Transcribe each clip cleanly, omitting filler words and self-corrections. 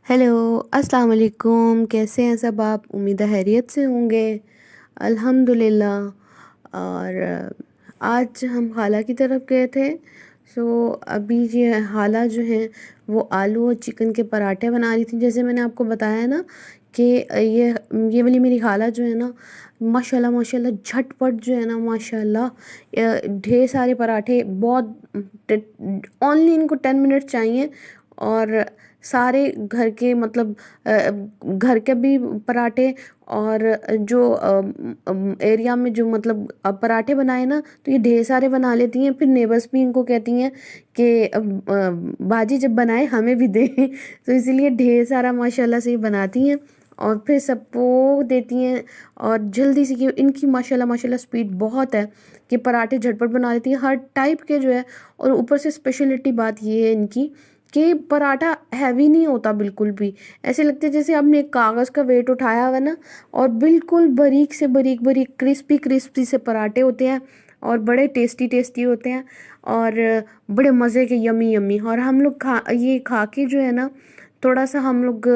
Hello, अस्सलाम वालेकुम। कैसे हैं सब आप? उम्मीद है खैरियत से होंगे। अल्हम्दुलिल्लाह। और आज हम खाला की तरफ गए थे। सो अभी ये खाला जो है वो आलू और चिकन के पराठे बना रही थी। जैसे मैंने आपको बताया ना कि ये वाली मेरी खाला जो है ना, माशाल्लाह माशाल्लाह झटपट जो है ना, माशाल्लाह ढेर सारे पराठे, बहुत ओनली इनको 10 मिनट चाहिए। और सारे घर के मतलब घर के भी पराठे, और जो एरिया में जो मतलब पराठे बनाए ना, तो ये ढेर सारे बना लेती हैं। फिर नेबर्स भी इनको कहती हैं कि बाजी जब बनाए हमें भी दे तो इसीलिए ढेर सारा माशाल्लाह से ये बनाती हैं और फिर सबको देती हैं। और जल्दी से, कि इनकी माशाल्लाह माशाल्लाह स्पीड बहुत है कि पराठे झटपट बना लेती हैं हर टाइप के जो है। और ऊपर से स्पेशलिटी बात ये है इनकी कि पराठा हैवी नहीं होता बिल्कुल भी। ऐसे लगते हैं जैसे आपने एक कागज़ का वेट उठाया हुआ है ना। और बिल्कुल बारीक से बारीक बारीक क्रिस्पी क्रिस्पी से पराठे होते हैं और बड़े टेस्टी टेस्टी होते हैं और बड़े मज़े के, यमी यमी। और हम लोग ये खा के जो है ना, थोड़ा सा हम लोग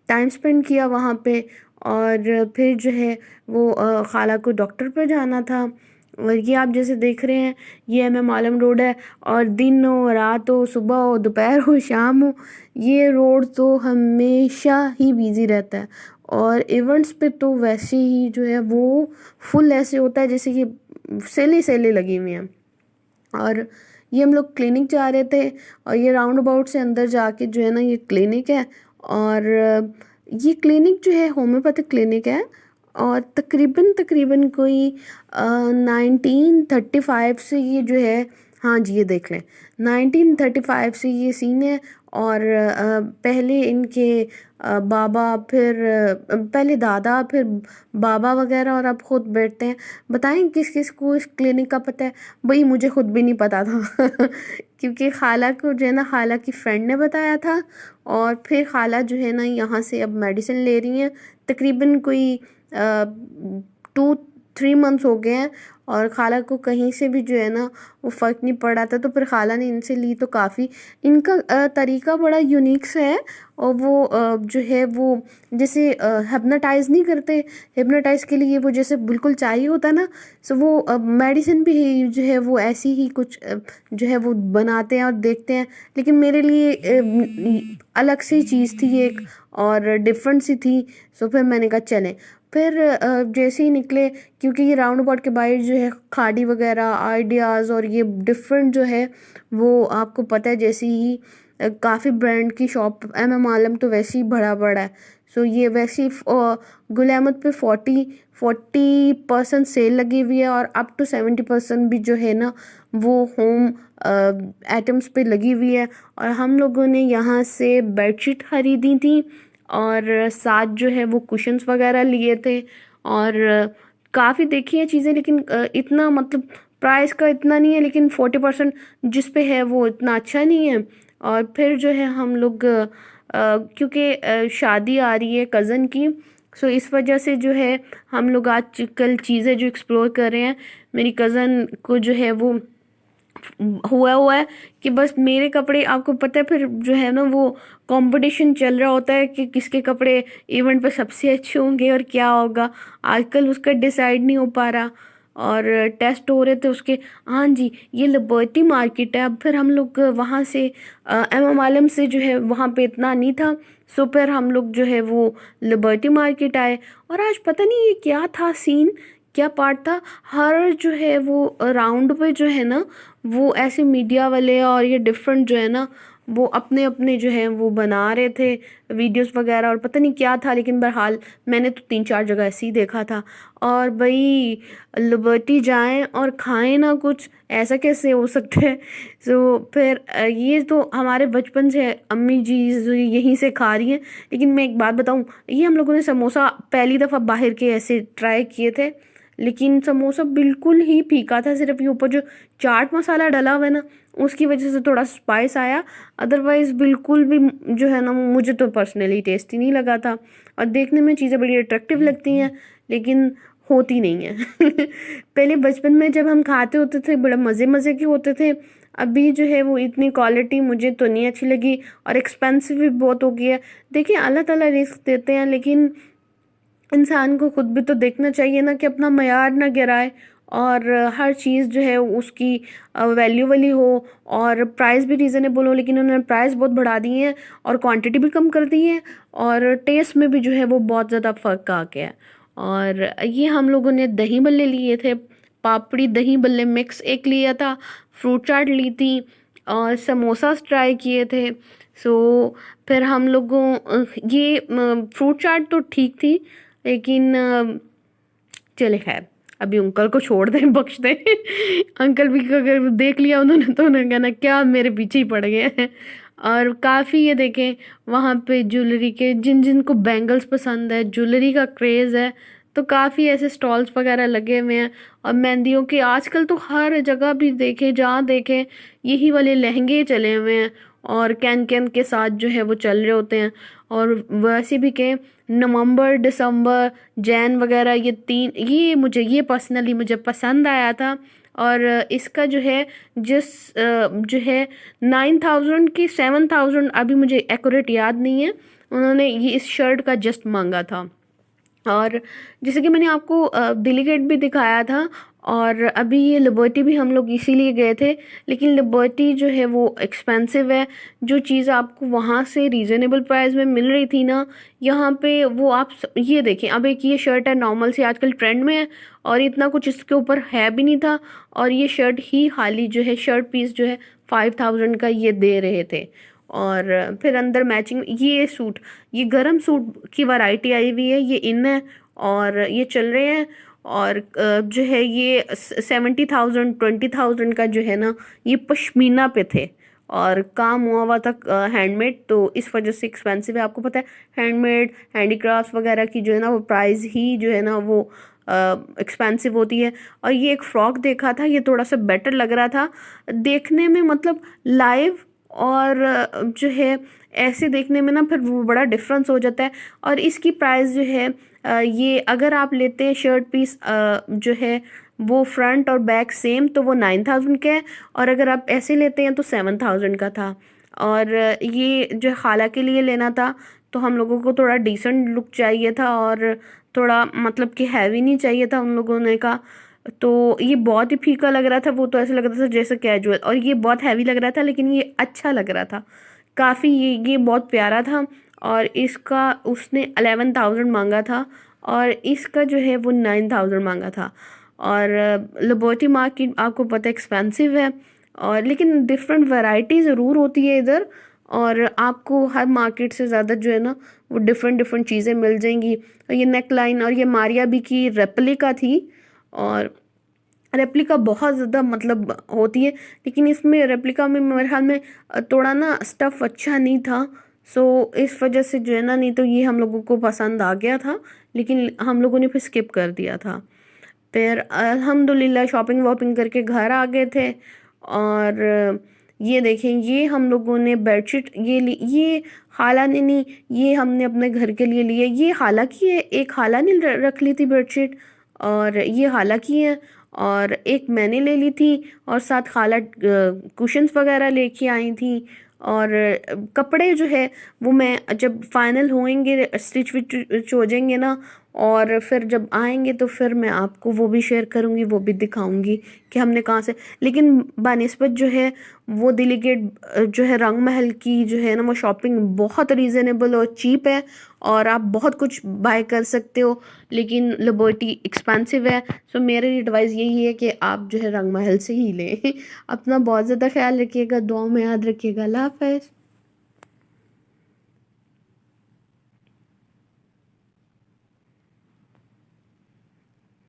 टाइम स्पेंड किया वहाँ पे। और फिर जो है वो खाला को डॉक्टर पे जाना था। और ये आप जैसे देख रहे हैं, ये एमएम आलम रोड है। और दिन हो रात हो, सुबह हो दोपहर हो शाम हो, ये रोड तो हमेशा ही बिजी रहता है। और इवेंट्स पे तो वैसे ही जो है वो फुल ऐसे होता है जैसे कि सेले सेले लगी हुई हैं। और ये हम लोग क्लिनिक जा रहे थे, और ये राउंड अबाउट से अंदर जाके जो है ना, ये क्लिनिक है। और ये क्लिनिक जो है होम्योपैथिक क्लिनिक है। और तकरीबन तकरीबन कोई 1935 से ये जो है, हाँ जी ये देख लें, 1935 से ये सीन है। और पहले इनके बाबा, फिर पहले दादा, फिर बाबा वगैरह, और अब खुद बैठते हैं। बताएं किस किस को इस क्लिनिक का पता है? भाई मुझे खुद भी नहीं पता था क्योंकि खाला को जो है ना, खाला की फ्रेंड ने बताया था। और फिर खाला जो है ना यहाँ से अब मेडिसिन ले रही हैं। तकरीबन कोई 2-3 मंथ्स हो गए हैं। और खाला को कहीं से भी जो है ना वो फ़र्क नहीं पड़ रहा था। तो फिर खाला ने इनसे ली तो काफ़ी, इनका तरीका बड़ा यूनिक सा है। और वो जो है वो जैसे हिप्नोटाइज नहीं करते, हिप्नोटाइज के लिए वो जैसे बिल्कुल चाहिए होता ना, सो वो मेडिसिन भी जो है वो ऐसी ही कुछ जो है वो बनाते हैं और देखते हैं। लेकिन मेरे लिए अलग सी चीज़ थी एक, और डिफरेंट सी थी। सो फिर मैंने कहा चलें। फिर जैसे ही निकले, क्योंकि ये राउंड अबाउट के बाहर जो है खाड़ी वगैरह आइडियाज़ और ये डिफरेंट जो है वो आपको पता है। जैसे ही काफ़ी ब्रांड की शॉप, एमएम आलम तो वैसे ही बड़ा बड़ा है। सो ये वैसे ही गुल अहमद पे 40% सेल लगी हुई है, और अप टू 70% भी जो है ना वो होम आइटम्स पे लगी हुई है। और हम लोगों ने यहाँ से बेडशीट ख़रीदी थी, और साथ जो है वो कुशन्स वगैरह लिए थे। और काफ़ी देखी है चीज़ें, लेकिन इतना मतलब प्राइस का इतना नहीं है, लेकिन 40% जिस पे है वो इतना अच्छा नहीं है। और फिर जो है हम लोग क्योंकि शादी आ रही है कज़न की, सो इस वजह से जो है हम लोग आज कल चीज़ें जो एक्सप्लोर कर रहे हैं। मेरी कज़न को जो है वो हुआ है कि बस मेरे कपड़े, आपको पता है फिर जो है ना वो कंपटीशन चल रहा होता है कि किसके कपड़े इवेंट पे सबसे अच्छे होंगे और क्या होगा। आजकल उसका डिसाइड नहीं हो पा रहा। और टेस्ट हो रहे थे उसके। हाँ जी, ये लिबर्टी मार्केट है। अब फिर हम लोग वहाँ से एमएम आलम से जो है वहाँ पे इतना नहीं था। सो फिर हम लोग जो है वो लिबर्टी मार्केट आए। और आज पता नहीं ये क्या था सीन, क्या पार्ट था। हर जो है वो राउंड पे जो है ना वो ऐसे मीडिया वाले और ये डिफरेंट जो है ना वो अपने अपने जो है वो बना रहे थे वीडियोस वगैरह, और पता नहीं क्या था। लेकिन बहरहाल मैंने तो 3-4 जगह ऐसे ही देखा था। और भाई लिबर्टी जाएं और खाएं ना कुछ, ऐसा कैसे हो सकता है? सो फिर ये तो हमारे बचपन से अम्मी जी जो यहीं से खा रही हैं। लेकिन मैं एक बात बताऊं, ये हम लोगों ने समोसा पहली दफ़ा बाहर के ऐसे ट्राई किए थे, लेकिन समोसा बिल्कुल ही फीका था। सिर्फ ये ऊपर जो चाट मसाला डला हुआ है ना, उसकी वजह से थोड़ा स्पाइस आया। अदरवाइज बिल्कुल भी जो है ना मुझे तो पर्सनली टेस्टी नहीं लगा था। और देखने में चीज़ें बड़ी अट्रैक्टिव लगती हैं, लेकिन होती नहीं है पहले बचपन में जब हम खाते होते थे बड़े मज़े मज़े के होते थे। अभी जो है वो इतनी क्वालिटी मुझे तो नहीं अच्छी लगी और एक्सपेंसिव भी बहुत हो गया है। देखिए अल्लाह ताला रिस्क देते हैं, लेकिन इंसान को खुद भी तो देखना चाहिए ना कि अपना मयार ना गिराए, और हर चीज़ जो है उसकी वैल्यू वाली हो और प्राइस भी रीज़नेबल हो। लेकिन उन्होंने प्राइस बहुत बढ़ा दिए हैं और क्वांटिटी भी कम कर दी है, और टेस्ट में भी जो है वो बहुत ज़्यादा फ़र्क आ गया है। और ये हम लोगों ने दही बल्ले लिए थे, पापड़ी दही बल्ले मिक्स एक लिया था, फ्रूट चाट ली थी और समोसास ट्राई किए थे। सो फिर हम लोगों ये फ्रूट चाट तो ठीक थी, लेकिन चले खैर अभी अंकल को छोड़ दें, बख्श दें। अंकल भी अगर देख लिया उन्होंने तो उन्होंने कहना क्या मेरे पीछे ही पड़ गए हैं। और काफ़ी ये देखें वहाँ पे ज्वेलरी के, जिन जिन को बैंगल्स पसंद है, ज्वेलरी का क्रेज़ है, तो काफ़ी ऐसे स्टॉल्स वगैरह लगे हुए हैं। और मेहंदियों के आजकल तो हर जगह भी देखें, जहाँ देखें यही वाले लहंगे चले हुए हैं और कैन कैन के साथ जो है वो चल रहे होते हैं। और वैसे भी के नवंबर दिसंबर जैन वगैरह ये तीन, ये पर्सनली मुझे पसंद आया था। और इसका जो है जो है 9,000 की 7,000, अभी मुझे एक्यूरेट याद नहीं है, उन्होंने ये इस शर्ट का जस्ट मांगा था। और जैसे कि मैंने आपको दिल्ली गेट भी दिखाया था, और अभी ये लिबर्टी भी हम लोग इसीलिए गए थे, लेकिन लिबर्टी जो है वो एक्सपेंसिव है। जो चीज़ आपको वहाँ से रीज़नेबल प्राइस में मिल रही थी ना, यहाँ पे वो आप ये देखें, अब एक ये शर्ट है नॉर्मल सी आजकल ट्रेंड में है, और इतना कुछ इसके ऊपर है भी नहीं था, और ये शर्ट ही खाली जो है शर्ट पीस जो है 5,000 का ये दे रहे थे। और फिर अंदर मैचिंग ये सूट, ये गरम सूट की वैरायटी आई हुई है, ये इन है और ये चल रहे हैं। और जो है ये 70,000 20,000 का जो है ना, ये पश्मीना पे थे और काम हुआ हुआ था हैंडमेड, तो इस वजह से एक्सपेंसिव है। आपको पता है हैंडमेड हैंडीक्राफ्ट वगैरह की जो है ना वो प्राइस ही जो है ना वो एक्सपेंसिव होती है। और ये एक फ्रॉक देखा था, ये थोड़ा सा बेटर लग रहा था देखने में, मतलब लाइव और जो है ऐसे देखने में ना फिर वो बड़ा डिफरेंस हो जाता है। और इसकी प्राइस जो है ये अगर आप लेते हैं शर्ट पीस जो है वो फ्रंट और बैक सेम, तो वो 9,000 का है, और अगर आप ऐसे लेते हैं तो 7,000 का था। और ये जो खाला के लिए लेना था, तो हम लोगों को थोड़ा डिसेंट लुक चाहिए था और थोड़ा मतलब कि हैवी नहीं चाहिए था उन लोगों ने का। तो ये बहुत ही फीका लग रहा था, वो तो ऐसे लग रहा था जैसे कैजुअल, और ये बहुत हैवी लग रहा था, लेकिन ये अच्छा लग रहा था काफ़ी, ये बहुत प्यारा था। और इसका उसने 11,000 मांगा था और इसका जो है वो 9,000 मांगा था। और लिबर्टी मार्केट आपको पता है एक्सपेंसिव है, और लेकिन डिफरेंट वैरायटी ज़रूर होती है इधर, और आपको हर मार्केट से ज़्यादा जो है ना वो डिफरेंट डिफरेंट चीज़ें मिल जाएंगी। और ये नेक लाइन और ये मारिया बी की रेप्लिका थी, और रेप्लिका बहुत ज़्यादा मतलब होती है, लेकिन इसमें रेप्लिका में मेरे ख्याल में थोड़ा ना स्टफ़ अच्छा नहीं था। सो इस वजह से जो है ना, नहीं तो ये हम लोगों को पसंद आ गया था, लेकिन हम लोगों ने फिर स्किप कर दिया था। फिर अल्हम्दुलिल्लाह शॉपिंग वॉपिंग करके घर आ गए थे। और ये देखें, ये हम लोगों ने बेडशीट ये ली, ये खाला ने नहीं, ये हमने अपने घर के लिए लिए। ये खाला की है, एक खाला ने रख ली थी बेडशीट, और ये खाला की है, और एक मैंने ले ली थी, और साथ खाला कुशन्स वगैरह लेके आई थी। और कपड़े जो है वो मैं जब फाइनल होएंगे, स्टिच विच हो जाएंगे ना, और फिर जब आएंगे तो फिर मैं आपको वो भी शेयर करूँगी, वो भी दिखाऊंगी कि हमने कहाँ से। लेकिन बानिस्बत जो है वो दिल्ली गेट जो है रंग महल की जो है ना वो शॉपिंग बहुत रीज़नेबल और चीप है, और आप बहुत कुछ बाय कर सकते हो, लेकिन लिबर्टी एक्सपेंसिव है। सो मेरी एडवाइस यही है कि आप जो है रंग महल से ही लें। अपना बहुत ज़्यादा ख्याल रखिएगा, दुआओं में याद रखिएगा। अल्लाह हाफ़िज़।